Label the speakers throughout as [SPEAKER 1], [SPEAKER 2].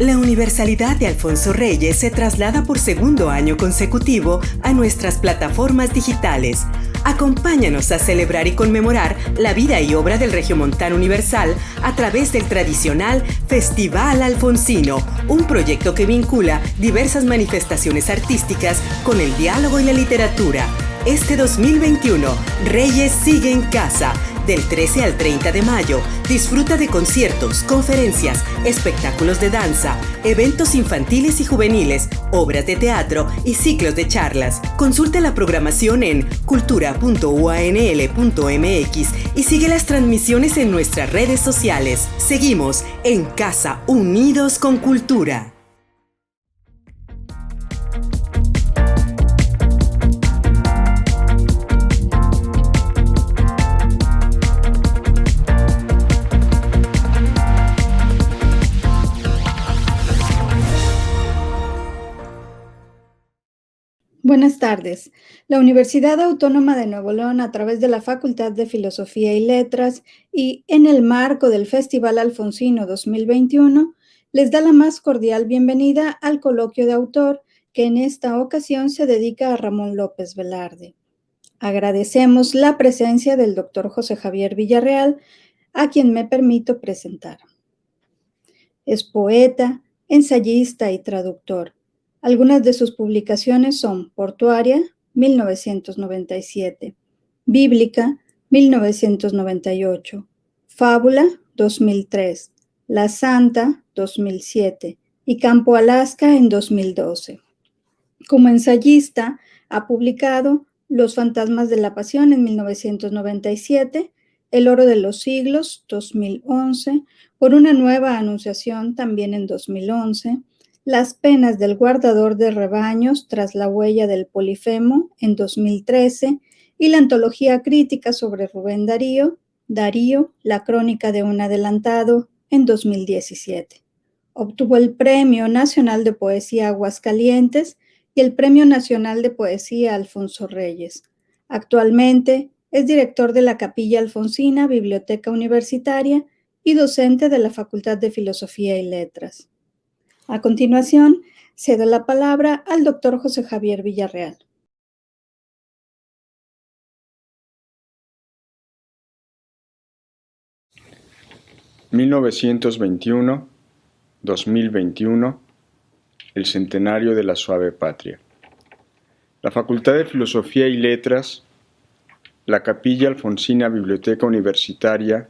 [SPEAKER 1] La universalidad de Alfonso Reyes se traslada por segundo año consecutivo a nuestras plataformas digitales. Acompáñanos a celebrar y conmemorar la vida y obra del regiomontano universal a través del tradicional Festival Alfonsino, un proyecto que vincula diversas manifestaciones artísticas con el diálogo y la literatura. Este 2021, Reyes sigue en casa. Del 13 al 30 de mayo, disfruta de conciertos, conferencias, espectáculos de danza, eventos infantiles y juveniles, obras de teatro y ciclos de charlas. Consulta la programación en cultura.uanl.mx y sigue las transmisiones en nuestras redes sociales. Seguimos en Casa, unidos con cultura.
[SPEAKER 2] Buenas tardes. La Universidad Autónoma de Nuevo León, a través de la Facultad de Filosofía y Letras y en el marco del Festival Alfonsino 2021, les da la más cordial bienvenida al coloquio de autor que en esta ocasión se dedica a Ramón López Velarde. Agradecemos la presencia del doctor José Javier Villarreal, a quien me permito presentar. Es poeta, ensayista y traductor. Algunas de sus publicaciones son Portuaria, 1997, Bíblica, 1998, Fábula, 2003, La Santa, 2007 y Campo Alaska en 2012. Como ensayista, ha publicado Los fantasmas de la pasión en 1997, El oro de los siglos, 2011, Por una nueva anunciación también en 2011, Las penas del guardador de rebaños tras la huella del Polifemo en 2013 y la antología crítica sobre Rubén Darío, la crónica de un adelantado en 2017. Obtuvo el Premio Nacional de Poesía Aguascalientes y el Premio Nacional de Poesía Alfonso Reyes. Actualmente es director de la Capilla Alfonsina, Biblioteca Universitaria y docente de la Facultad de Filosofía y Letras. A continuación, cedo la palabra al doctor José Javier Villarreal.
[SPEAKER 3] (1921-2021), el centenario de la suave patria. La Facultad de Filosofía y Letras, la Capilla Alfonsina Biblioteca Universitaria,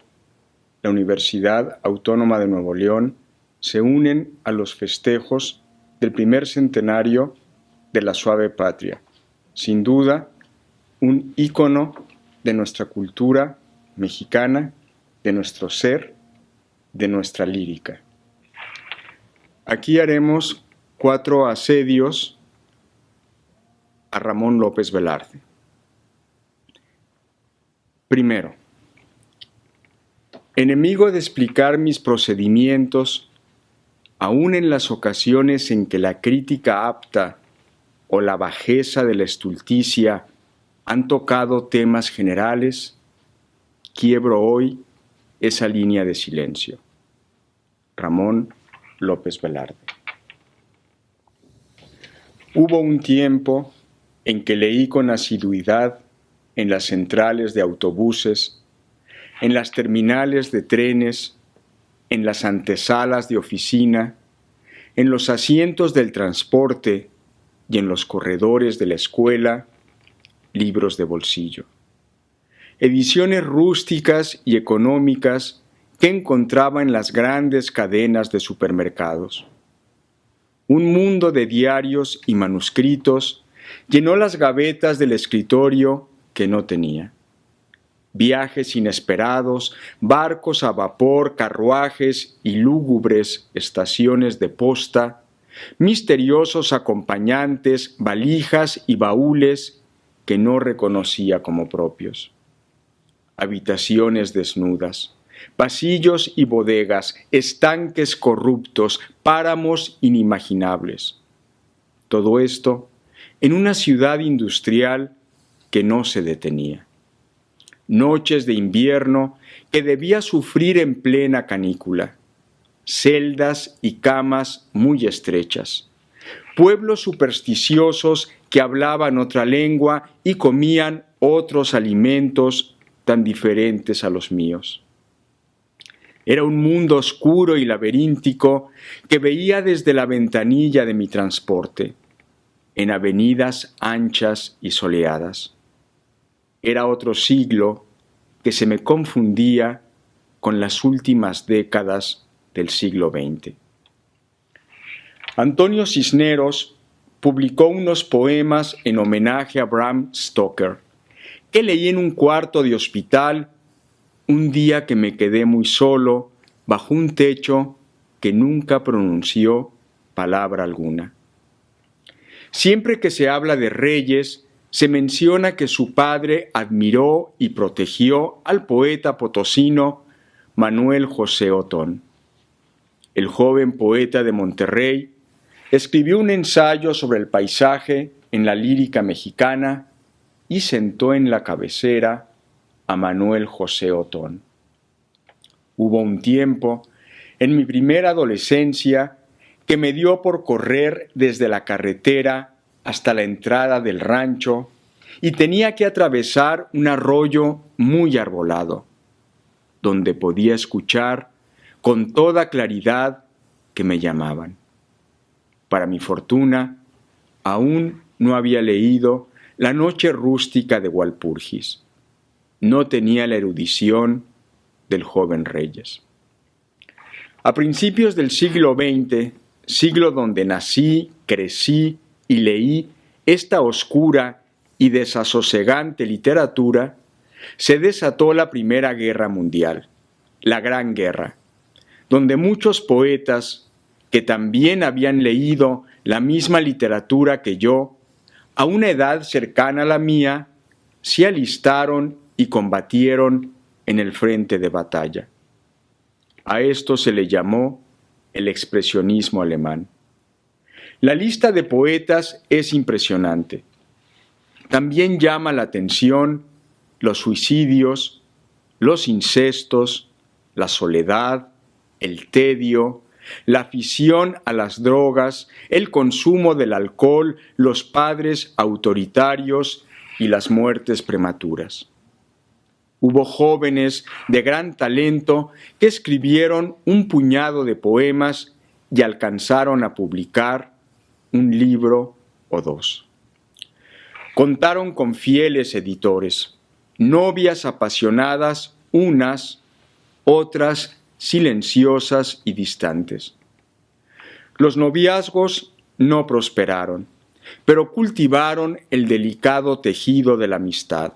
[SPEAKER 3] la Universidad Autónoma de Nuevo León se unen a los festejos del primer centenario de la suave patria. Sin duda, un ícono de nuestra cultura mexicana, de nuestro ser, de nuestra lírica. Aquí haremos 4 asedios a Ramón López Velarde. Primero, enemigo de explicar mis procedimientos, aun en las ocasiones en que la crítica apta o la bajeza de la estulticia han tocado temas generales, quiebro hoy esa línea de silencio. Ramón López Velarde. Hubo un tiempo en que leí con asiduidad en las centrales de autobuses, en las terminales de trenes, en las antesalas de oficina, en los asientos del transporte y en los corredores de la escuela, libros de bolsillo. Ediciones rústicas y económicas que encontraba en las grandes cadenas de supermercados. Un mundo de diarios y manuscritos llenó las gavetas del escritorio que no tenía. Viajes inesperados, barcos a vapor, carruajes y lúgubres estaciones de posta, misteriosos acompañantes, valijas y baúles que no reconocía como propios. Habitaciones desnudas, pasillos y bodegas, estanques corruptos, páramos inimaginables. Todo esto en una ciudad industrial que no se detenía. Noches de invierno que debía sufrir en plena canícula, celdas y camas muy estrechas. Pueblos supersticiosos que hablaban otra lengua y comían otros alimentos tan diferentes a los míos. Era un mundo oscuro y laberíntico que veía desde la ventanilla de mi transporte, en avenidas anchas y soleadas. Era otro siglo que se me confundía con las últimas décadas del siglo XX. Antonio Cisneros publicó unos poemas en homenaje a Bram Stoker, que leí en un cuarto de hospital un día que me quedé muy solo bajo un techo que nunca pronunció palabra alguna. Siempre que se habla de reyes, se menciona que su padre admiró y protegió al poeta potosino Manuel José Otón. El joven poeta de Monterrey escribió un ensayo sobre el paisaje en la lírica mexicana y sentó en la cabecera a Manuel José Otón. Hubo un tiempo, en mi primera adolescencia, que me dio por correr desde la carretera hasta la entrada del rancho y tenía que atravesar un arroyo muy arbolado, donde podía escuchar con toda claridad que me llamaban. Para mi fortuna, aún no había leído La noche rústica de Walpurgis. No tenía la erudición del joven Reyes. A principios del siglo XX, siglo donde nací, crecí y leí esta oscura y desasosegante literatura, se desató la Primera Guerra Mundial, la Gran Guerra, donde muchos poetas que también habían leído la misma literatura que yo, a una edad cercana a la mía, se alistaron y combatieron en el frente de batalla. A esto se le llamó el expresionismo alemán. La lista de poetas es impresionante. También llama la atención los suicidios, los incestos, la soledad, el tedio, la afición a las drogas, el consumo del alcohol, los padres autoritarios y las muertes prematuras. Hubo jóvenes de gran talento que escribieron un puñado de poemas y alcanzaron a publicar un libro o dos. Contaron con fieles editores, novias apasionadas unas, otras silenciosas y distantes. Los noviazgos no prosperaron, pero cultivaron el delicado tejido de la amistad.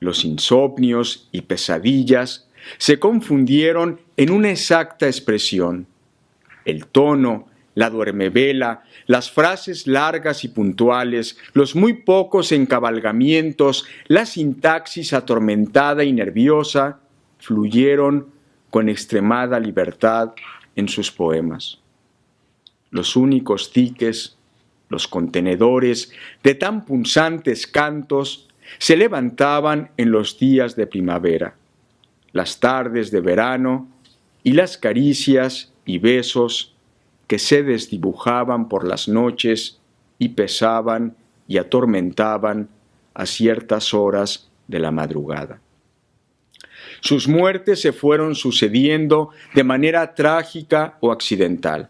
[SPEAKER 3] Los insomnios y pesadillas se confundieron en una exacta expresión. El tono, la duermevela, las frases largas y puntuales, los muy pocos encabalgamientos, la sintaxis atormentada y nerviosa, fluyeron con extremada libertad en sus poemas. Los únicos diques, los contenedores de tan punzantes cantos se levantaban en los días de primavera, las tardes de verano y las caricias y besos que se desdibujaban por las noches y pesaban y atormentaban a ciertas horas de la madrugada. Sus muertes se fueron sucediendo de manera trágica o accidental.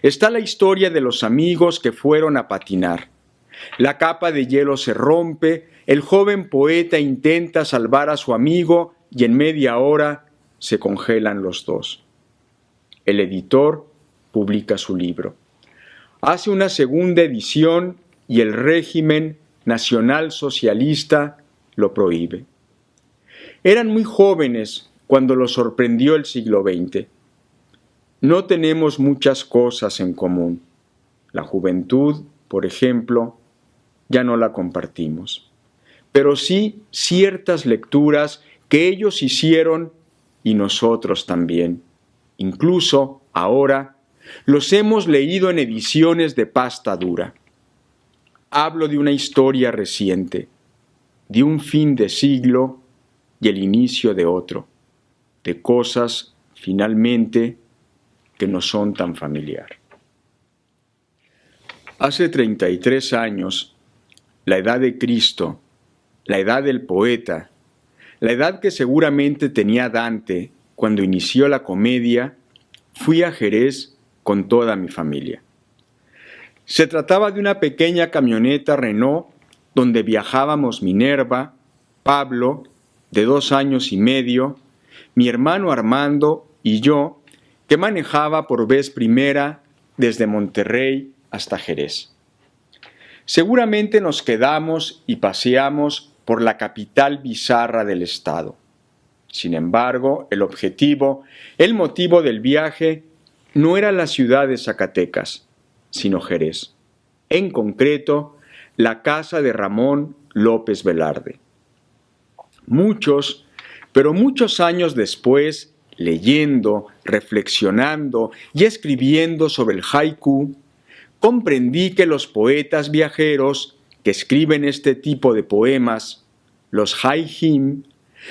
[SPEAKER 3] Está la historia de los amigos que fueron a patinar. La capa de hielo se rompe, el joven poeta intenta salvar a su amigo y en media hora se congelan los dos. El editor publica su libro. Hace una segunda edición y el régimen nacionalsocialista lo prohíbe. Eran muy jóvenes cuando los sorprendió el siglo XX. No tenemos muchas cosas en común. La juventud, por ejemplo, ya no la compartimos. Pero sí ciertas lecturas que ellos hicieron y nosotros también. Incluso, ahora, los hemos leído en ediciones de pasta dura. Hablo de una historia reciente, de un fin de siglo y el inicio de otro, de cosas, finalmente, que nos son tan familiar. Hace 33 años, la edad de Cristo, la edad del poeta, la edad que seguramente tenía Dante cuando inició la comedia, fui a Jerez con toda mi familia. Se trataba de una pequeña camioneta Renault donde viajábamos Minerva, Pablo, de 2 años y medio, mi hermano Armando y yo, que manejaba por vez primera desde Monterrey hasta Jerez. Seguramente nos quedamos y paseamos por la capital bizarra del estado. Sin embargo, el motivo del viaje no era la ciudad de Zacatecas, sino Jerez. En concreto, la casa de Ramón López Velarde. Muchos, pero muchos años después, leyendo, reflexionando y escribiendo sobre el haiku, comprendí que los poetas viajeros que escriben este tipo de poemas, los haijim,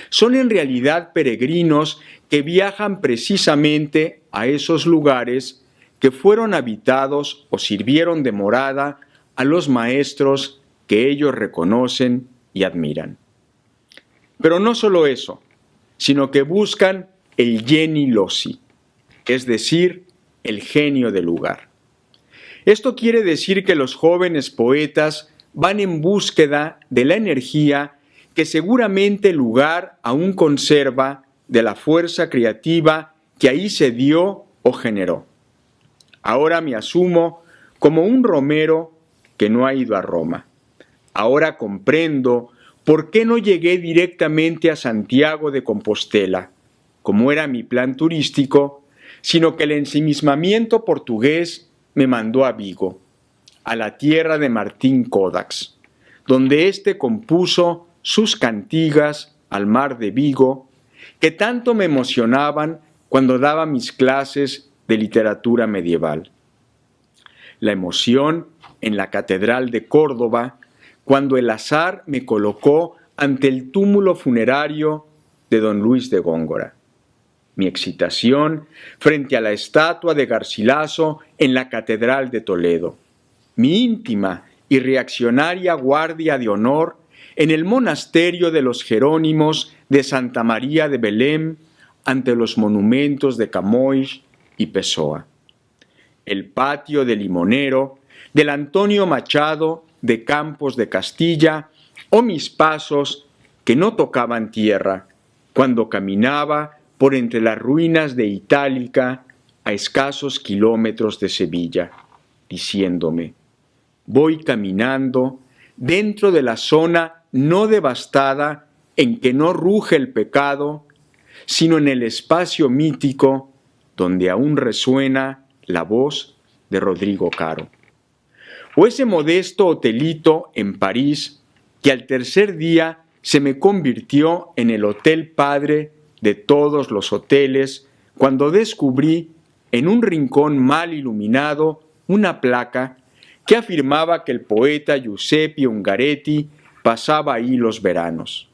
[SPEAKER 3] son en realidad peregrinos que viajan precisamente a esos lugares que fueron habitados o sirvieron de morada a los maestros que ellos reconocen y admiran. Pero no solo eso, sino que buscan el geni loci, es decir, el genio del lugar. Esto quiere decir que los jóvenes poetas van en búsqueda de la energía que seguramente el lugar aún conserva de la fuerza creativa que ahí se dio o generó. Ahora me asumo como un romero que no ha ido a Roma. Ahora comprendo por qué no llegué directamente a Santiago de Compostela, como era mi plan turístico, sino que el ensimismamiento portugués me mandó a Vigo, a la tierra de Martín Codax, donde éste compuso sus cantigas al mar de Vigo, que tanto me emocionaban cuando daba mis clases de literatura medieval. La emoción en la Catedral de Córdoba, cuando el azar me colocó ante el túmulo funerario de don Luis de Góngora. Mi excitación frente a la estatua de Garcilaso en la Catedral de Toledo. Mi íntima y reaccionaria guardia de honor en el monasterio de los Jerónimos de Santa María de Belém ante los monumentos de Camões y Pessoa. El patio del Limonero, del Antonio Machado de Campos de Castilla, o mis pasos que no tocaban tierra cuando caminaba por entre las ruinas de Itálica a escasos kilómetros de Sevilla, diciéndome: voy caminando dentro de la zona no devastada en que no ruge el pecado, sino en el espacio mítico donde aún resuena la voz de Rodrigo Caro. O ese modesto hotelito en París que al tercer día se me convirtió en el hotel padre de todos los hoteles cuando descubrí en un rincón mal iluminado una placa que afirmaba que el poeta Giuseppe Ungaretti pasaba ahí los veranos.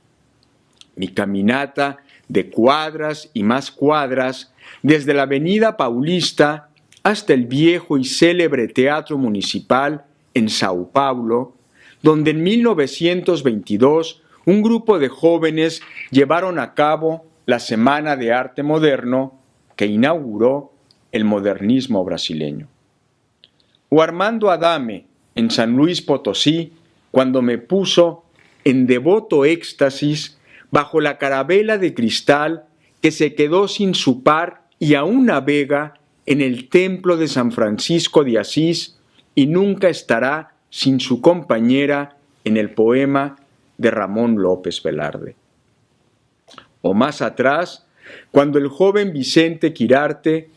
[SPEAKER 3] Mi caminata de cuadras y más cuadras, desde la avenida Paulista hasta el viejo y célebre Teatro Municipal en Sao Paulo, donde en 1922 un grupo de jóvenes llevaron a cabo la Semana de Arte Moderno que inauguró el modernismo brasileño. O Armando Adame en San Luis Potosí, cuando me puso en devoto éxtasis bajo la carabela de cristal que se quedó sin su par y aún navega en el templo de San Francisco de Asís y nunca estará sin su compañera en el poema de Ramón López Velarde. O más atrás, cuando el joven Vicente Quirarte,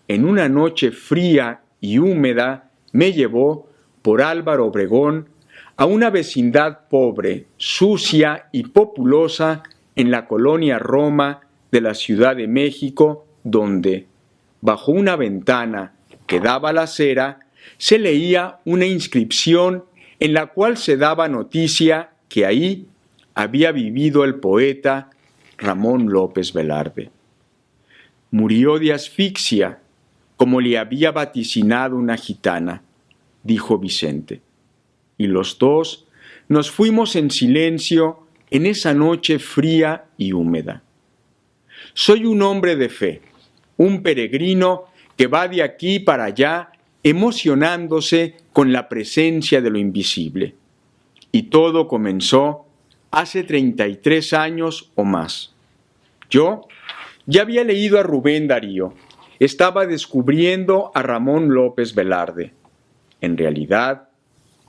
[SPEAKER 3] en una noche fría y húmeda, me llevó por Álvaro Obregón a una vecindad pobre, sucia y populosa en la colonia Roma de la Ciudad de México, donde, bajo una ventana que daba a la acera, se leía una inscripción en la cual se daba noticia que ahí había vivido el poeta Ramón López Velarde. Murió de asfixia como le había vaticinado una gitana, dijo Vicente. Y los dos nos fuimos en silencio en esa noche fría y húmeda. Soy un hombre de fe, un peregrino que va de aquí para allá emocionándose con la presencia de lo invisible. Y todo comenzó hace 33 años o más. Yo ya había leído a Rubén Darío, estaba descubriendo a Ramón López Velarde. En realidad,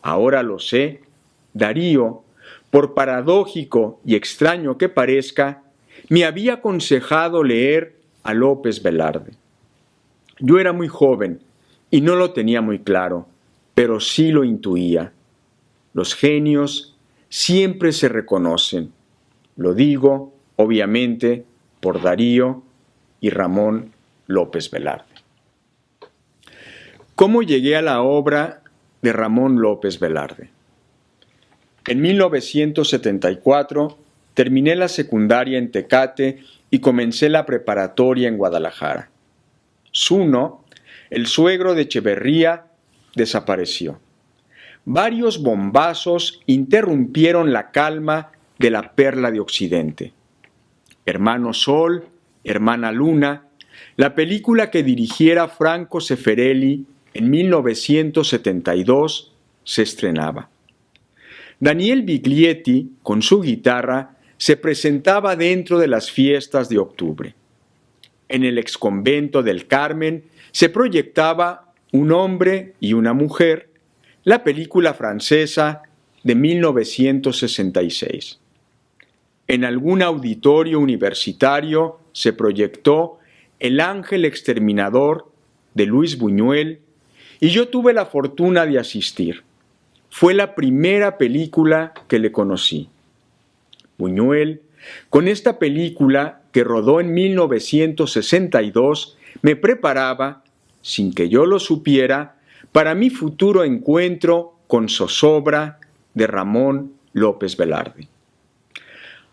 [SPEAKER 3] ahora lo sé, Darío, por paradójico y extraño que parezca, me había aconsejado leer a López Velarde. Yo era muy joven y no lo tenía muy claro, pero sí lo intuía. Los genios siempre se reconocen. Lo digo, obviamente, por Darío y Ramón López Velarde. ¿Cómo llegué a la obra de Ramón López Velarde? En 1974 terminé la secundaria en Tecate y comencé la preparatoria en Guadalajara. Zuno, el suegro de Echeverría, desapareció. Varios bombazos interrumpieron la calma de la perla de Occidente. Hermano Sol, Hermana Luna, la película que dirigiera Franco Zeffirelli en 1972, se estrenaba. Daniel Biglietti, con su guitarra, se presentaba dentro de las fiestas de octubre. En el exconvento del Carmen se proyectaba Un hombre y una mujer, la película francesa de 1966. En algún auditorio universitario se proyectó El ángel exterminador de Luis Buñuel y yo tuve la fortuna de asistir. Fue la primera película que le conocí. Buñuel, con esta película que rodó en 1962, me preparaba, sin que yo lo supiera, para mi futuro encuentro con Zozobra de Ramón López Velarde.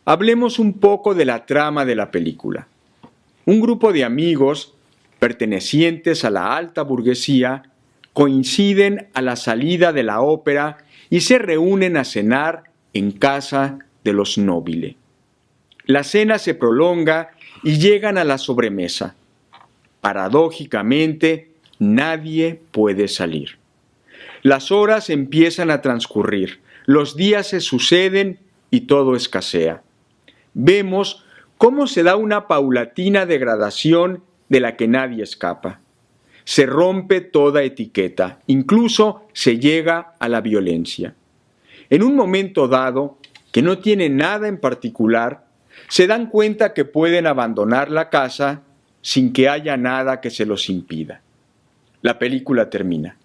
[SPEAKER 3] Hablemos un poco de la trama de la película. Un grupo de amigos, pertenecientes a la alta burguesía, coinciden a la salida de la ópera y se reúnen a cenar en casa de los Nobile. La cena se prolonga y llegan a la sobremesa. Paradójicamente, nadie puede salir. Las horas empiezan a transcurrir, los días se suceden y todo escasea. Vemos cómo se da una paulatina degradación de la que nadie escapa. Se rompe toda etiqueta, incluso se llega a la violencia. En un momento dado, que no tiene nada en particular, se dan cuenta que pueden abandonar la casa sin que haya nada que se los impida. La película termina.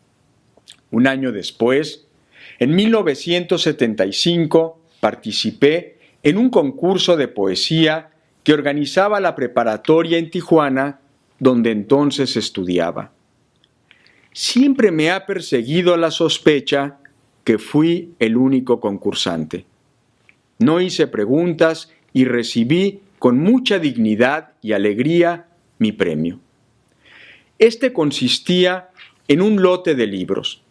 [SPEAKER 3] Un año después, en 1975, participé en un concurso de poesía que organizaba la preparatoria en Tijuana, donde entonces estudiaba. Siempre me ha perseguido la sospecha que fui el único concursante. No hice preguntas y recibí con mucha dignidad y alegría mi premio. Este consistía en un lote de libros.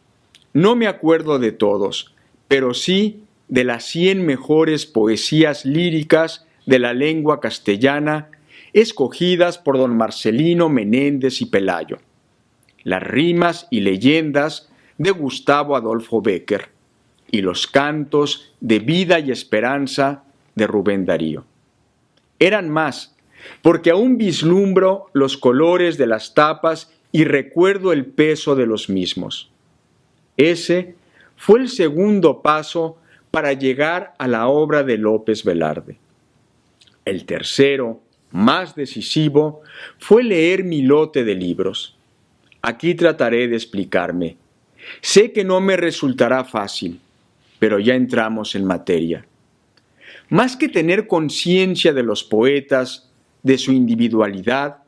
[SPEAKER 3] No me acuerdo de todos, pero sí de las 100 mejores poesías líricas de la lengua castellana escogidas por don Marcelino Menéndez y Pelayo. Las rimas y leyendas de Gustavo Adolfo Bécquer y los cantos de vida y esperanza de Rubén Darío. Eran más, porque aún vislumbro los colores de las tapas y recuerdo el peso de los mismos. Ese fue el segundo paso para llegar a la obra de López Velarde. El tercero, más decisivo, fue leer mi lote de libros. Aquí trataré de explicarme. Sé que no me resultará fácil, pero ya entramos en materia. Más que tener conciencia de los poetas, de su individualidad,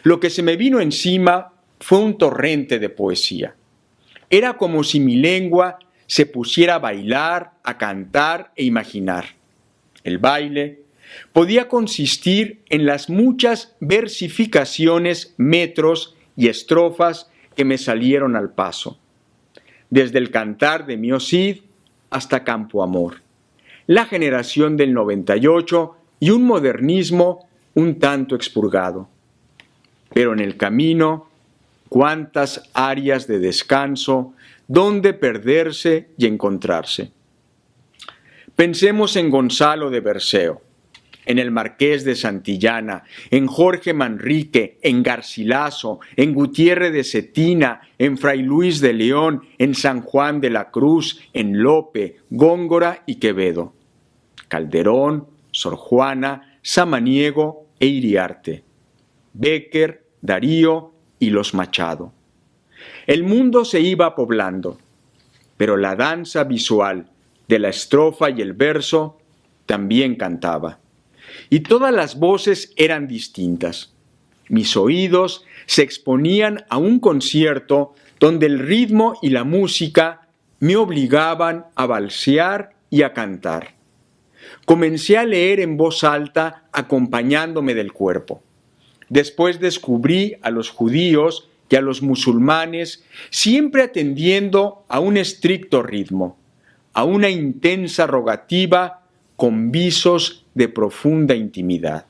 [SPEAKER 3] lo que se me vino encima fue un torrente de poesía. Era como si mi lengua se pusiera a bailar, a cantar e imaginar. El baile podía consistir en las muchas versificaciones, metros y estrofas que me salieron al paso, desde el cantar de Mio Cid hasta Campo Amor, la generación del 98 y un modernismo un tanto expurgado. Pero en el camino, cuántas áreas de descanso, donde perderse y encontrarse. Pensemos en Gonzalo de Berceo, en el Marqués de Santillana, en Jorge Manrique, en Garcilaso, en Gutiérrez de Cetina, en Fray Luis de León, en San Juan de la Cruz, en Lope, Góngora y Quevedo, Calderón, Sor Juana, Samaniego e Iriarte, Bécquer, Darío y los Machado. El mundo se iba poblando, pero la danza visual de la estrofa y el verso también cantaba. Y todas las voces eran distintas. Mis oídos se exponían a un concierto donde el ritmo y la música me obligaban a valsear y a cantar. Comencé a leer en voz alta acompañándome del cuerpo. Después descubrí a los judíos y a los musulmanes siempre atendiendo a un estricto ritmo, a una intensa rogativa con visos de profunda intimidad.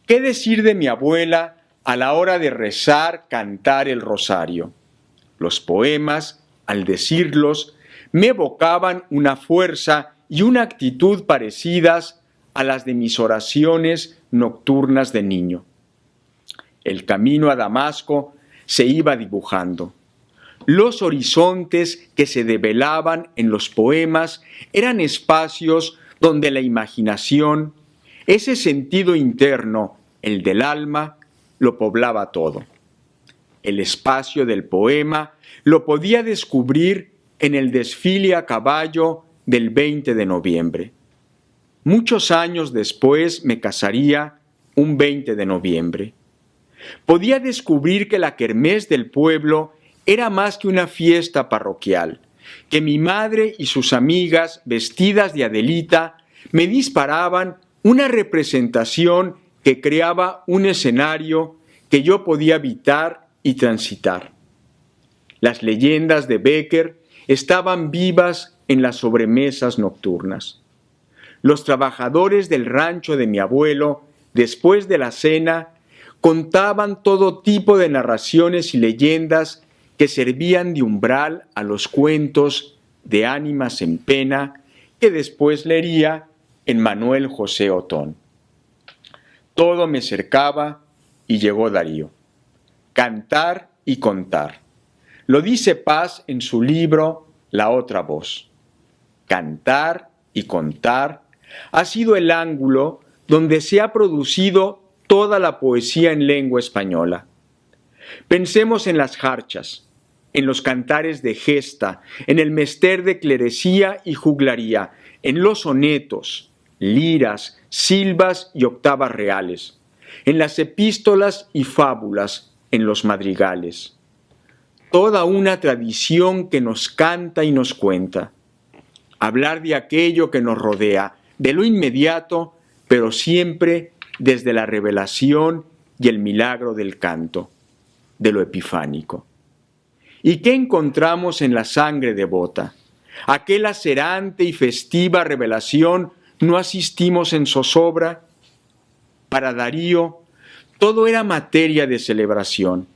[SPEAKER 3] ¿Qué decir de mi abuela a la hora de rezar, cantar el rosario? Los poemas, al decirlos, me evocaban una fuerza y una actitud parecidas a las de mis oraciones nocturnas de niño. El camino a Damasco se iba dibujando. Los horizontes que se develaban en los poemas eran espacios donde la imaginación, ese sentido interno, el del alma, lo poblaba todo. El espacio del poema lo podía descubrir en el desfile a caballo del 20 de noviembre. Muchos años después me casaría un 20 de noviembre. Podía descubrir que la kermés del pueblo era más que una fiesta parroquial, que mi madre y sus amigas, vestidas de Adelita, me disparaban una representación que creaba un escenario que yo podía habitar y transitar. Las leyendas de Bécquer estaban vivas en las sobremesas nocturnas. Los trabajadores del rancho de mi abuelo, después de la cena, contaban todo tipo de narraciones y leyendas que servían de umbral a los cuentos de ánimas en pena que después leería en Manuel José Otón. Todo me cercaba y llegó Darío. Cantar y contar. Lo dice Paz en su libro La otra voz. Cantar y contar ha sido el ángulo donde se ha producido toda la poesía en lengua española. Pensemos en las jarchas, en los cantares de gesta, en el mester de clerecía y juglaría, en los sonetos, liras, silvas y octavas reales, en las epístolas y fábulas, en los madrigales. Toda una tradición que nos canta y nos cuenta. Hablar de aquello que nos rodea, de lo inmediato, pero siempre desde la revelación y el milagro del canto, de lo epifánico. ¿Y qué encontramos en la sangre devota? ¿A qué lacerante y festiva revelación no asistimos en zozobra? Para Darío, todo era materia de celebración.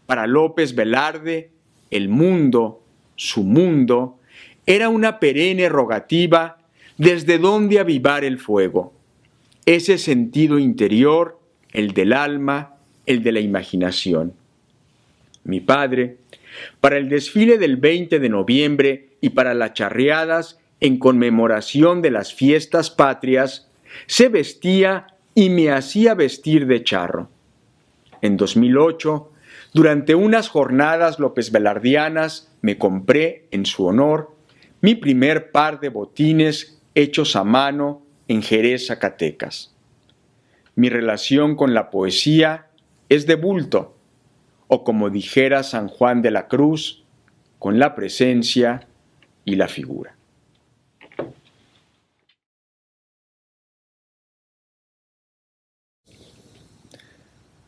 [SPEAKER 3] Para López Velarde, el mundo, su mundo, era una perenne rogativa desde donde avivar el fuego. Ese sentido interior, el del alma, el de la imaginación. Mi padre, para el desfile del 20 de noviembre y para las charreadas en conmemoración de las fiestas patrias, se vestía y me hacía vestir de charro. En 2008, durante unas jornadas López Velardianas, me compré, en su honor, mi primer par de botines hechos a mano en Jerez, Zacatecas. Mi relación con la poesía es de bulto, o como dijera San Juan de la Cruz, con la presencia y la figura.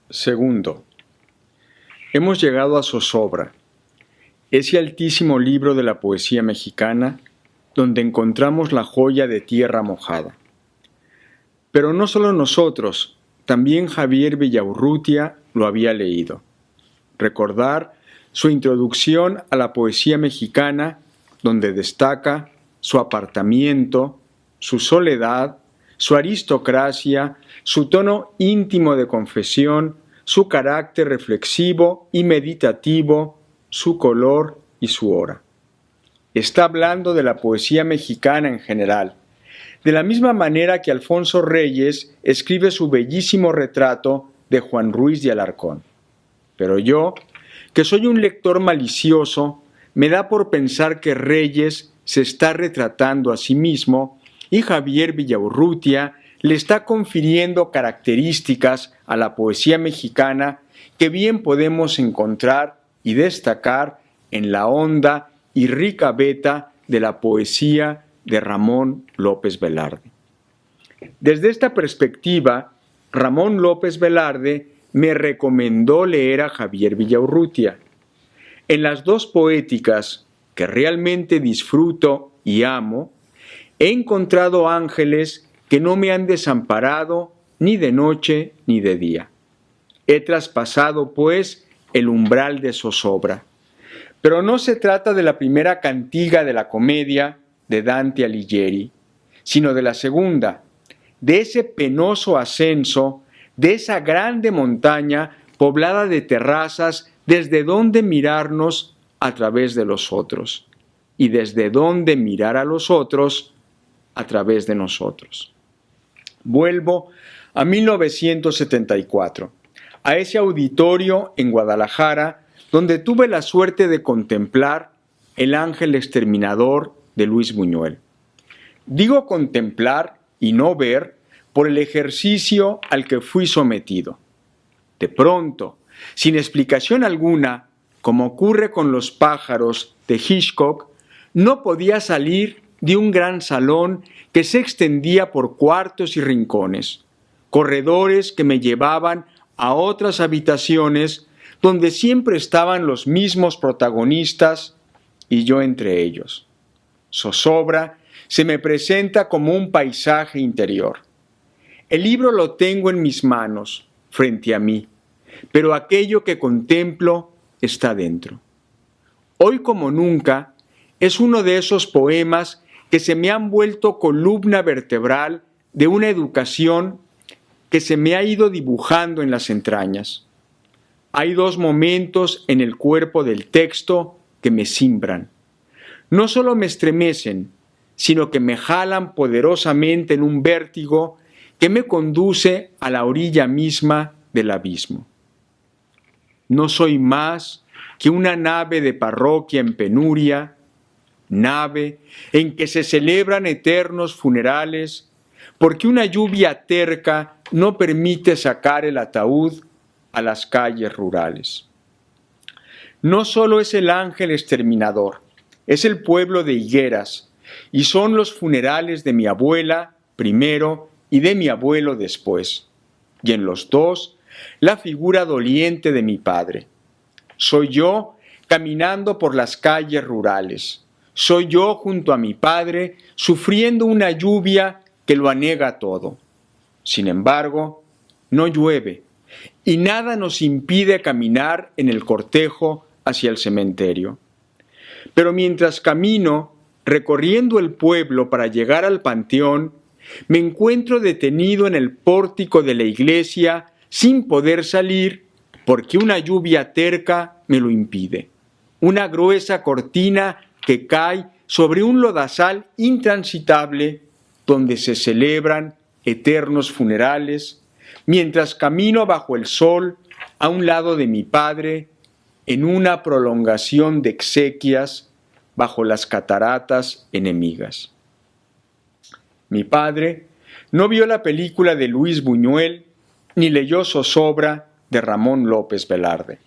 [SPEAKER 3] Segundo, hemos llegado a Zozobra, ese altísimo libro de la poesía mexicana donde encontramos la joya de tierra mojada. Pero no solo nosotros, también Javier Villaurrutia lo había leído. Recordar su introducción a la poesía mexicana, donde destaca su apartamiento, su soledad, su aristocracia, su tono íntimo de confesión, su carácter reflexivo y meditativo, su color y su hora. Está hablando de la poesía mexicana en general, de la misma manera que Alfonso Reyes escribe su bellísimo retrato de Juan Ruiz de Alarcón. Pero yo, que soy un lector malicioso, me da por pensar que Reyes se está retratando a sí mismo y Javier Villaurrutia le está confiriendo características a la poesía mexicana que bien podemos encontrar y destacar en la honda y rica veta de la poesía de Ramón López Velarde. Desde esta perspectiva, Ramón López Velarde me recomendó leer a Javier Villaurrutia. En las dos poéticas que realmente disfruto y amo, he encontrado ángeles que no me han desamparado ni de noche ni de día. He traspasado, pues, el umbral de Zozobra. Pero no se trata de la primera cantiga de la comedia de Dante Alighieri, sino de la segunda, de ese penoso ascenso, de esa grande montaña poblada de terrazas desde donde mirarnos a través de los otros, y desde donde mirar a los otros a través de nosotros. Vuelvo a 1974, a ese auditorio en Guadalajara donde tuve la suerte de contemplar El ángel exterminador de Luis Buñuel. Digo contemplar y no ver por el ejercicio al que fui sometido. De pronto, sin explicación alguna, como ocurre con Los pájaros de Hitchcock, no podía salir de un gran salón que se extendía por cuartos y rincones, corredores que me llevaban a otras habitaciones donde siempre estaban los mismos protagonistas y yo entre ellos. Zozobra se me presenta como un paisaje interior. El libro lo tengo en mis manos, frente a mí, pero aquello que contemplo está dentro. Hoy como nunca es uno de esos poemas que se me han vuelto columna vertebral de una educación que se me ha ido dibujando en las entrañas. Hay dos momentos en el cuerpo del texto que me cimbran. No solo me estremecen, sino que me jalan poderosamente en un vértigo que me conduce a la orilla misma del abismo. No soy más que una nave de parroquia en penuria, nave en que se celebran eternos funerales, porque una lluvia terca no permite sacar el ataúd a las calles rurales. No solo es el ángel exterminador, es el pueblo de Higueras, y son los funerales de mi abuela primero y de mi abuelo después, y en los dos, la figura doliente de mi padre. Soy yo caminando por las calles rurales, soy yo junto a mi padre sufriendo una lluvia que lo anega todo. Sin embargo, no llueve, y nada nos impide caminar en el cortejo hacia el cementerio. Pero mientras camino, recorriendo el pueblo para llegar al panteón, me encuentro detenido en el pórtico de la iglesia sin poder salir porque una lluvia terca me lo impide. Una gruesa cortina que cae sobre un lodazal intransitable donde se celebran eternos funerales, mientras camino bajo el sol a un lado de mi padre en una prolongación de exequias bajo las cataratas enemigas. Mi padre no vio la película de Luis Buñuel ni leyó Zozobra de Ramón López Velarde.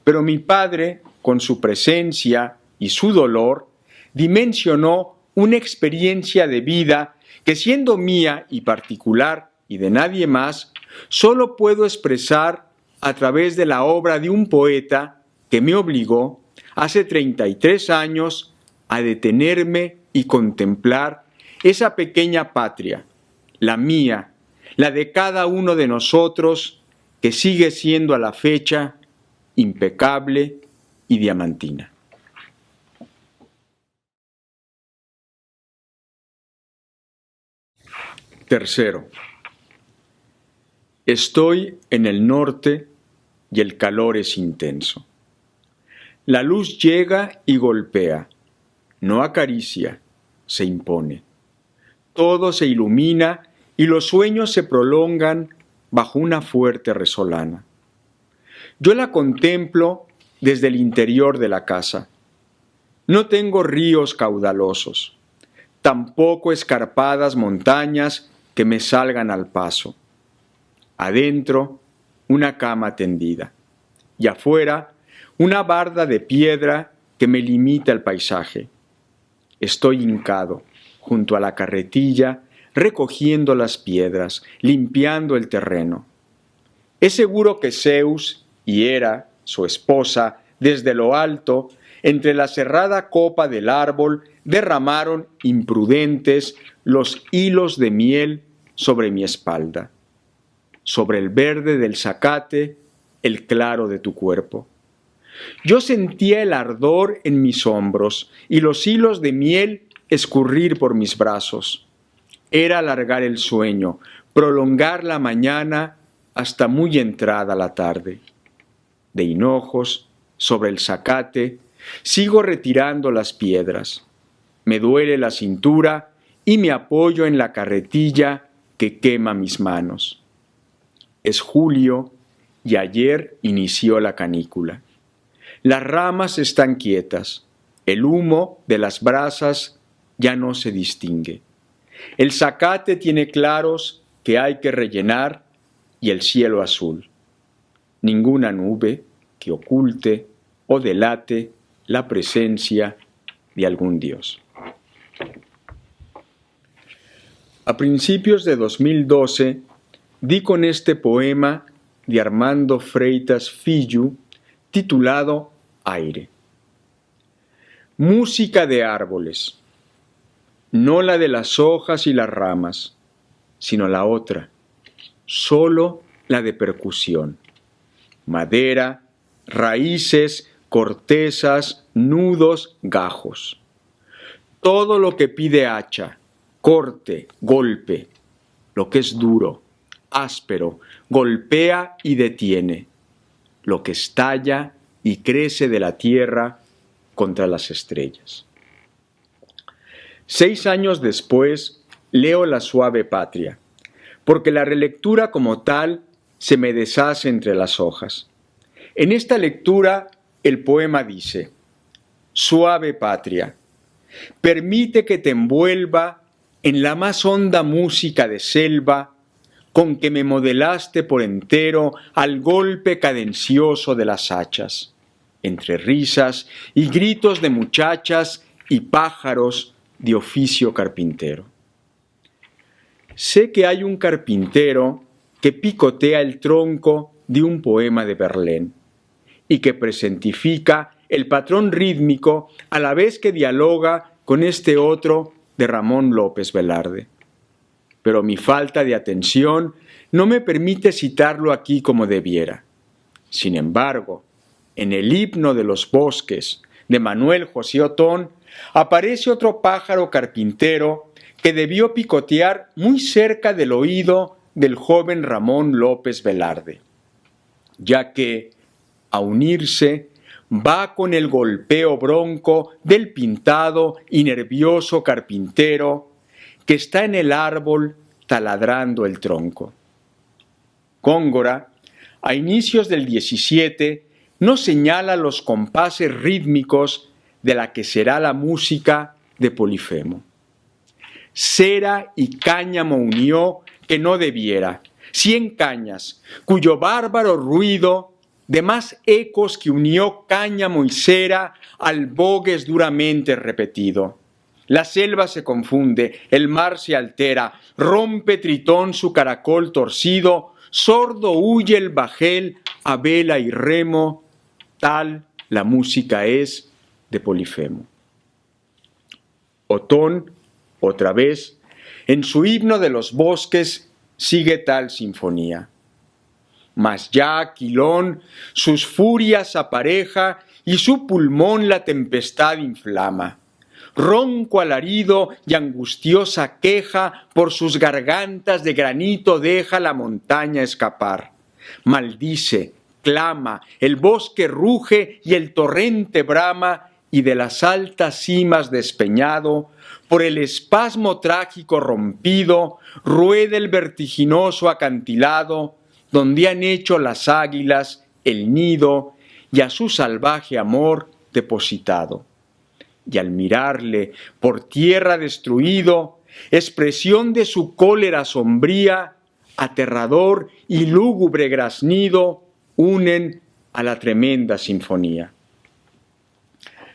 [SPEAKER 3] Pero mi padre, con su presencia y su dolor, dimensionó una experiencia de vida que, siendo mía y particular y de nadie más, solo puedo expresar a través de la obra de un poeta que me obligó hace 33 años a detenerme y contemplar esa pequeña patria, la mía, la de cada uno de nosotros, que sigue siendo a la fecha impecable y diamantina. Tercero, estoy en el norte y el calor es intenso. La luz llega y golpea, no acaricia, se impone. Todo se ilumina y los sueños se prolongan bajo una fuerte resolana. Yo la contemplo desde el interior de la casa. No tengo ríos caudalosos, tampoco escarpadas montañas que me salgan al paso. Adentro, una cama tendida, y afuera, una barda de piedra que me limita el paisaje. Estoy hincado, junto a la carretilla, recogiendo las piedras, limpiando el terreno. Es seguro que Zeus y Hera, su esposa, desde lo alto, entre la cerrada copa del árbol, derramaron imprudentes los hilos de miel sobre mi espalda, sobre el verde del zacate, el claro de tu cuerpo. Yo sentía el ardor en mis hombros y los hilos de miel escurrir por mis brazos. Era alargar el sueño, prolongar la mañana hasta muy entrada la tarde. De hinojos, sobre el zacate, sigo retirando las piedras. Me duele la cintura y me apoyo en la carretilla que quema mis manos. Es julio y ayer inició la canícula. Las ramas están quietas, el humo de las brasas ya no se distingue. El zacate tiene claros que hay que rellenar y el cielo azul. Ninguna nube que oculte o delate la presencia de algún Dios. A principios de 2012 di con este poema de Armando Freitas Filho titulado Aire. Música de árboles, no la de las hojas y las ramas, sino la otra, solo la de percusión. Madera, raíces, cortezas, nudos, gajos. Todo lo que pide hacha, corte, golpe, lo que es duro, áspero, golpea y detiene, lo que estalla y crece de la tierra contra las estrellas. 6 años después, leo La suave patria, porque la relectura como tal se me deshace entre las hojas. En esta lectura, el poema dice: suave patria, permite que te envuelva en la más honda música de selva con que me modelaste por entero al golpe cadencioso de las hachas, entre risas y gritos de muchachas y pájaros de oficio carpintero. Sé que hay un carpintero que picotea el tronco de un poema de Verlaine y que presentifica el patrón rítmico a la vez que dialoga con este otro de Ramón López Velarde. Pero mi falta de atención no me permite citarlo aquí como debiera. Sin embargo, en el himno de los bosques de Manuel José Otón aparece otro pájaro carpintero que debió picotear muy cerca del oído del joven Ramón López Velarde, ya que, a unirse, va con el golpeo bronco del pintado y nervioso carpintero que está en el árbol taladrando el tronco. Góngora, a inicios del 17, nos señala los compases rítmicos de la que será la música de Polifemo. Cera y cáñamo unió que no debiera, 100 cañas, cuyo bárbaro ruido, de más ecos que unió cáñamo y cera, al bogues duramente repetido. La selva se confunde, el mar se altera, rompe Tritón su caracol torcido, sordo huye el bajel a vela y remo, tal la música es de Polifemo. Otón, otra vez, en su himno de los bosques, sigue tal sinfonía. Mas ya Aquilón sus furias apareja y su pulmón la tempestad inflama. Ronco alarido y angustiosa queja por sus gargantas de granito deja la montaña escapar. Maldice, clama, el bosque ruge y el torrente brama, y de las altas cimas despeñado, por el espasmo trágico rompido, rueda el vertiginoso acantilado, donde han hecho las águilas el nido y a su salvaje amor depositado. Y al mirarle por tierra destruido, expresión de su cólera sombría, aterrador y lúgubre graznido, unen a la tremenda sinfonía.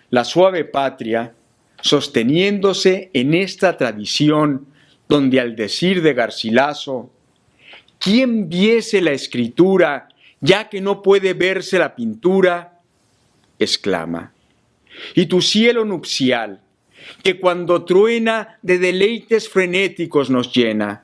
[SPEAKER 3] La suave patria, sosteniéndose en esta tradición, donde al decir de Garcilaso, ¿quién viese la escritura, ya que no puede verse la pintura?, exclama. Y tu cielo nupcial, que cuando truena de deleites frenéticos nos llena,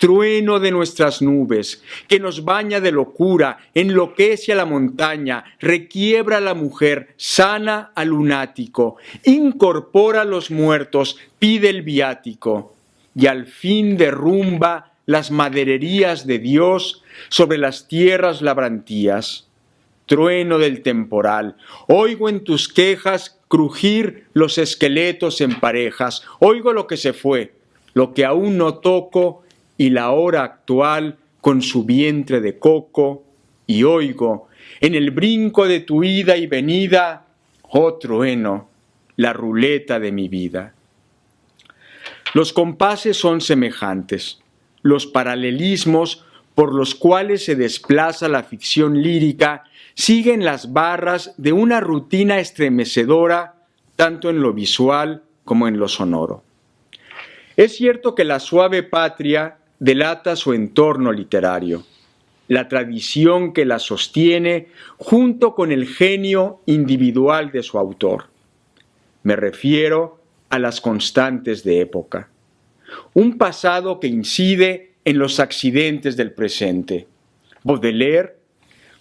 [SPEAKER 3] trueno de nuestras nubes, que nos baña de locura, enloquece a la montaña, requiebra a la mujer, sana al lunático, incorpora a los muertos, pide el viático, y al fin derrumba las madererías de Dios sobre las tierras labrantías. Trueno del temporal, oigo en tus quejas crujir los esqueletos en parejas, oigo lo que se fue, lo que aún no toco, y la hora actual con su vientre de coco, y oigo, en el brinco de tu ida y venida, oh trueno, la ruleta de mi vida. Los compases son semejantes, los paralelismos por los cuales se desplaza la ficción lírica siguen las barras de una rutina estremecedora, tanto en lo visual como en lo sonoro. Es cierto que la suave patria delata su entorno literario, la tradición que la sostiene junto con el genio individual de su autor. Me refiero a las constantes de época. Un pasado que incide en los accidentes del presente. Baudelaire,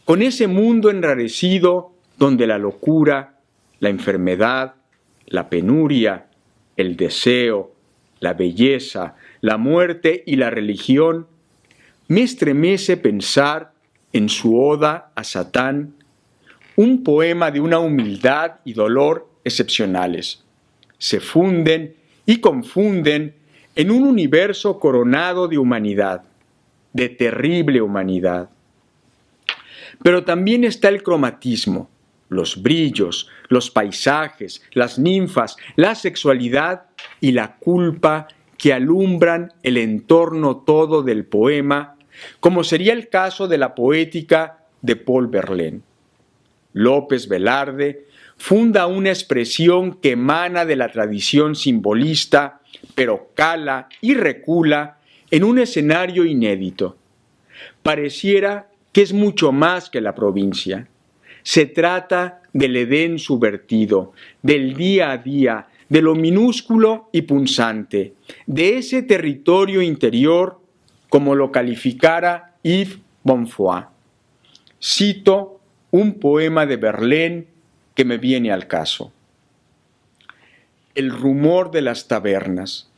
[SPEAKER 3] con ese mundo enrarecido donde la locura, la enfermedad, la penuria, el deseo, la belleza, la muerte y la religión, me estremece pensar en su oda a Satán, un poema de una humildad y dolor excepcionales. Se funden y confunden en un universo coronado de humanidad, de terrible humanidad. Pero también está el cromatismo, los brillos, los paisajes, las ninfas, la sexualidad y la culpa que alumbran el entorno todo del poema, como sería el caso de la poética de Paul Verlaine. López Velarde funda una expresión que emana de la tradición simbolista, pero cala y recula en un escenario inédito. Pareciera que es mucho más que la provincia. Se trata del Edén subvertido, del día a día, de lo minúsculo y punzante, de ese territorio interior, como lo calificara Yves Bonfoy. Cito un poema de Verlaine que me viene al caso. El rumor de las tabernas,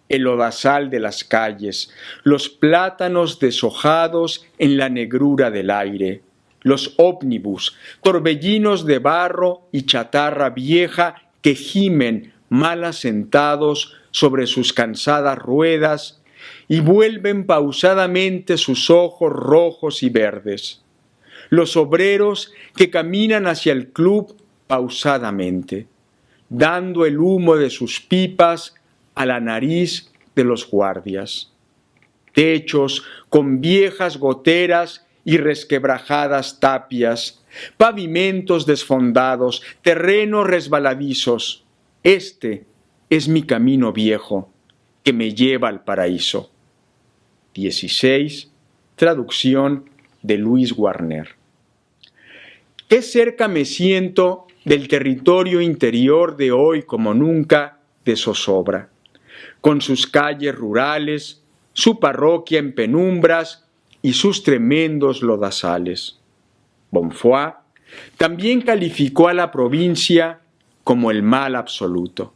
[SPEAKER 3] el odazal de las calles, los plátanos deshojados en la negrura del aire, los ómnibus, torbellinos de barro y chatarra vieja que gimen mal asentados sobre sus cansadas ruedas y vuelven pausadamente sus ojos rojos y verdes. Los obreros que caminan hacia el club pausadamente, dando el humo de sus pipas a la nariz de los guardias. Techos con viejas goteras y resquebrajadas tapias, pavimentos desfondados, terrenos resbaladizos. Este es mi camino viejo que me lleva al paraíso. 16. Traducción de Luis Warner. Qué cerca me siento del territorio interior de hoy como nunca de zozobra, con sus calles rurales, su parroquia en penumbras y sus tremendos lodazales. Bonfoy también calificó a la provincia como el mal absoluto.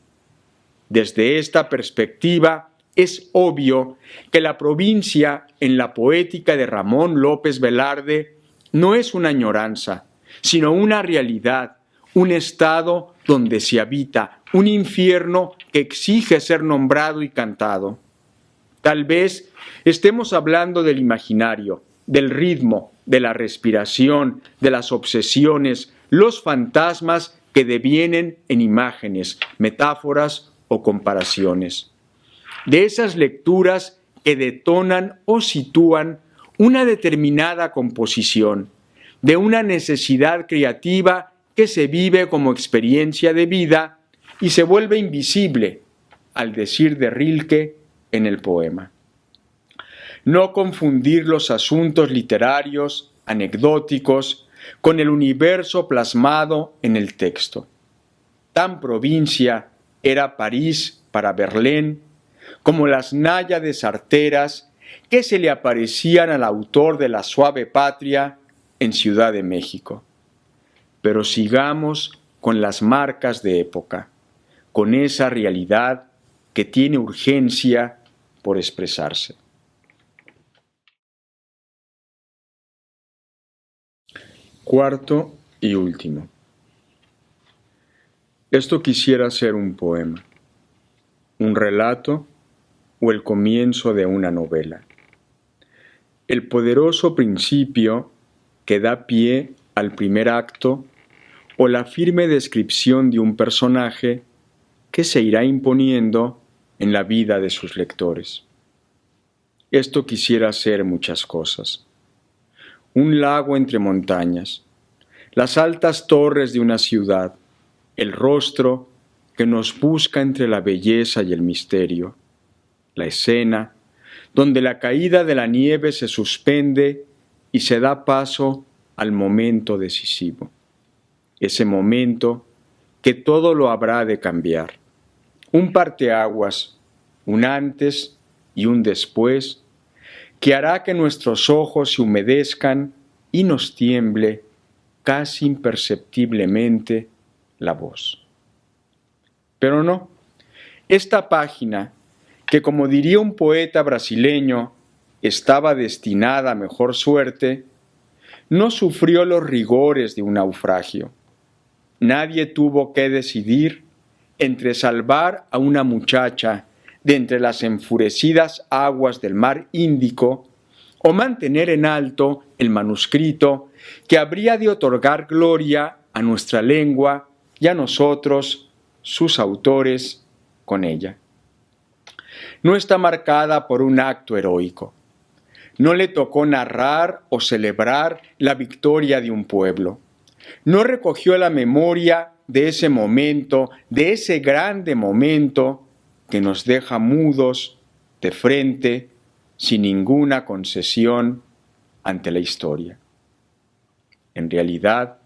[SPEAKER 3] Desde esta perspectiva, es obvio que la provincia, en la poética de Ramón López Velarde, no es una añoranza, sino una realidad, un estado donde se habita, un infierno que exige ser nombrado y cantado. Tal vez estemos hablando del imaginario, del ritmo, de la respiración, de las obsesiones, los fantasmas que devienen en imágenes, metáforas o comparaciones. De esas lecturas que detonan o sitúan una determinada composición, de una necesidad creativa que se vive como experiencia de vida y se vuelve invisible, al decir de Rilke en el poema. No confundir los asuntos literarios, anecdóticos, con el universo plasmado en el texto. Tan provincia era París para Verlaine, como las náyades arteras que se le aparecían al autor de La suave patria en Ciudad de México. Pero sigamos con las marcas de época, con esa realidad que tiene urgencia por expresarse. Cuarto y último. Esto quisiera ser un poema, un relato o el comienzo de una novela. El poderoso principio que da pie al primer acto o la firme descripción de un personaje que se irá imponiendo en la vida de sus lectores. Esto quisiera ser muchas cosas. Un lago entre montañas, las altas torres de una ciudad, el rostro que nos busca entre la belleza y el misterio, la escena donde la caída de la nieve se suspende y se da paso al momento decisivo. Ese momento que todo lo habrá de cambiar. Un parteaguas, un antes y un después, que hará que nuestros ojos se humedezcan y nos tiemble casi imperceptiblemente la voz. Pero no, esta página, que como diría un poeta brasileño, estaba destinada a mejor suerte, no sufrió los rigores de un naufragio. Nadie tuvo que decidir entre salvar a una muchacha de entre las enfurecidas aguas del mar Índico o mantener en alto el manuscrito que habría de otorgar gloria a nuestra lengua y a nosotros, sus autores, con ella. No está marcada por un acto heroico. No le tocó narrar o celebrar la victoria de un pueblo. No recogió la memoria de ese momento, de ese grande momento que nos deja mudos, de frente, sin ninguna concesión ante la historia. En realidad,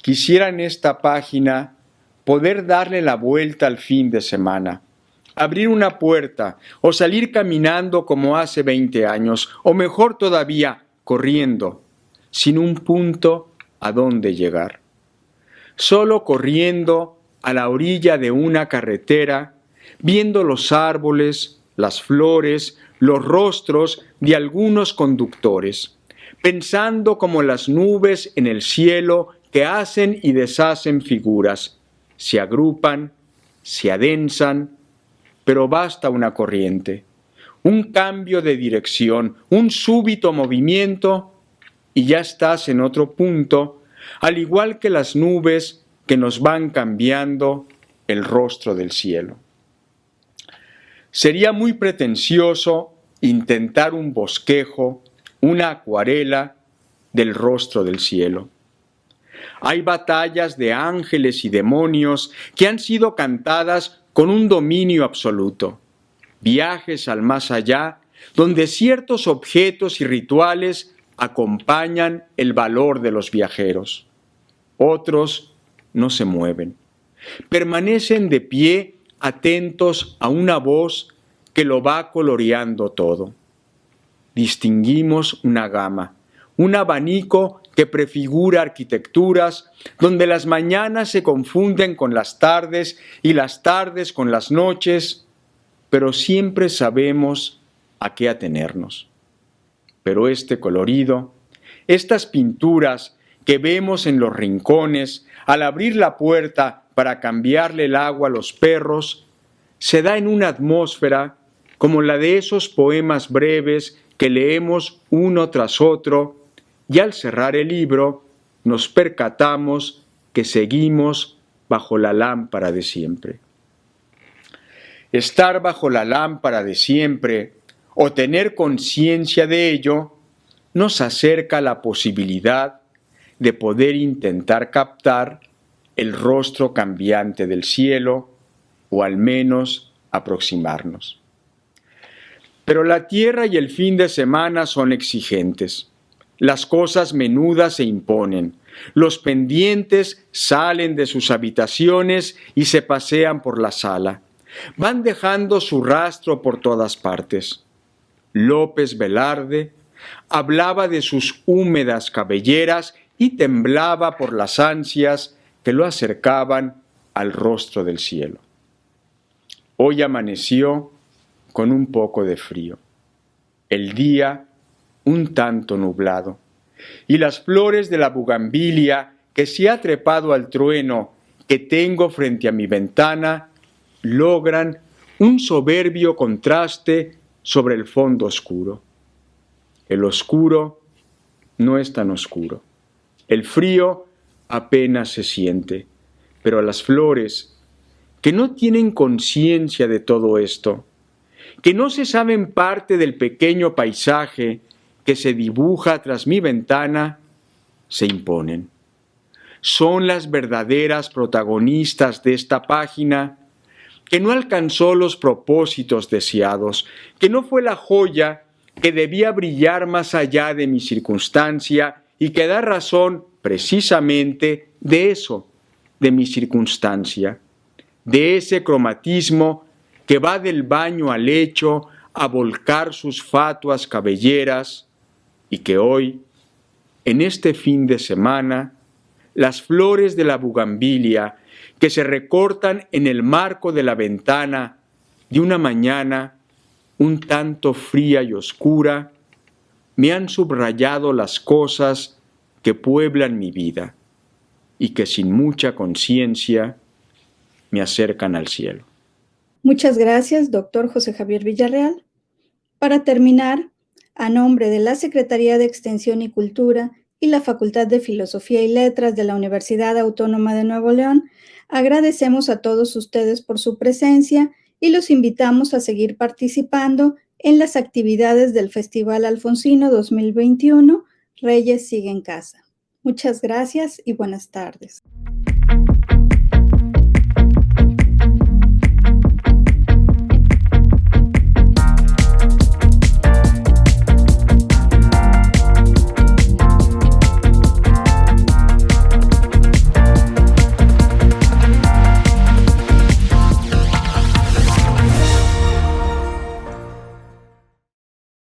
[SPEAKER 3] quisiera en esta página poder darle la vuelta al fin de semana, abrir una puerta o salir caminando como hace 20 años, o mejor todavía, corriendo, sin un punto a dónde llegar. Solo corriendo a la orilla de una carretera, viendo los árboles, las flores, los rostros de algunos conductores, pensando como las nubes en el cielo que hacen y deshacen figuras, se agrupan, se adensan, pero basta una corriente, un cambio de dirección, un súbito movimiento y ya estás en otro punto, al igual que las nubes que nos van cambiando el rostro del cielo. Sería muy pretencioso intentar un bosquejo, una acuarela del rostro del cielo. Hay batallas de ángeles y demonios que han sido cantadas con un dominio absoluto. Viajes al más allá, donde ciertos objetos y rituales acompañan el valor de los viajeros. Otros no se mueven. Permanecen de pie, atentos a una voz que lo va coloreando todo. Distinguimos una gama, un abanico que prefigura arquitecturas donde las mañanas se confunden con las tardes y las tardes con las noches, pero siempre sabemos a qué atenernos. Pero este colorido, estas pinturas que vemos en los rincones al abrir la puerta para cambiarle el agua a los perros, se da en una atmósfera como la de esos poemas breves que leemos uno tras otro, y al cerrar el libro nos percatamos que seguimos bajo la lámpara de siempre. Estar bajo la lámpara de siempre o tener conciencia de ello nos acerca a la posibilidad de poder intentar captar el rostro cambiante del cielo, o al menos aproximarnos. Pero la tierra y el fin de semana son exigentes. Las cosas menudas se imponen. Los pendientes salen de sus habitaciones y se pasean por la sala. Van dejando su rastro por todas partes. López Velarde hablaba de sus húmedas cabelleras y temblaba por las ansias que lo acercaban al rostro del cielo. Hoy amaneció con un poco de frío, el día un tanto nublado, y las flores de la bugambilia que se ha trepado al trueno que tengo frente a mi ventana logran un soberbio contraste sobre el fondo oscuro. El oscuro no es tan oscuro. El frío apenas se siente, pero las flores, que no tienen conciencia de todo esto, que no se saben parte del pequeño paisaje que se dibuja tras mi ventana, se imponen. Son las verdaderas protagonistas de esta página que no alcanzó los propósitos deseados, que no fue la joya que debía brillar más allá de mi circunstancia y que da razón precisamente de eso, de mi circunstancia, de ese cromatismo que va del baño al lecho a volcar sus fatuas cabelleras y que hoy, en este fin de semana, las flores de la bugambilia que se recortan en el marco de la ventana de una mañana un tanto fría y oscura, me han subrayado las cosas que pueblan mi vida y que sin mucha conciencia me acercan al cielo.
[SPEAKER 2] Muchas gracias, doctor José Javier Villarreal. Para terminar, a nombre de la Secretaría de Extensión y Cultura y la Facultad de Filosofía y Letras de la Universidad Autónoma de Nuevo León, agradecemos a todos ustedes por su presencia y los invitamos a seguir participando en las actividades del Festival Alfonsino 2021, Reyes Sigue en Casa. Muchas gracias y buenas tardes.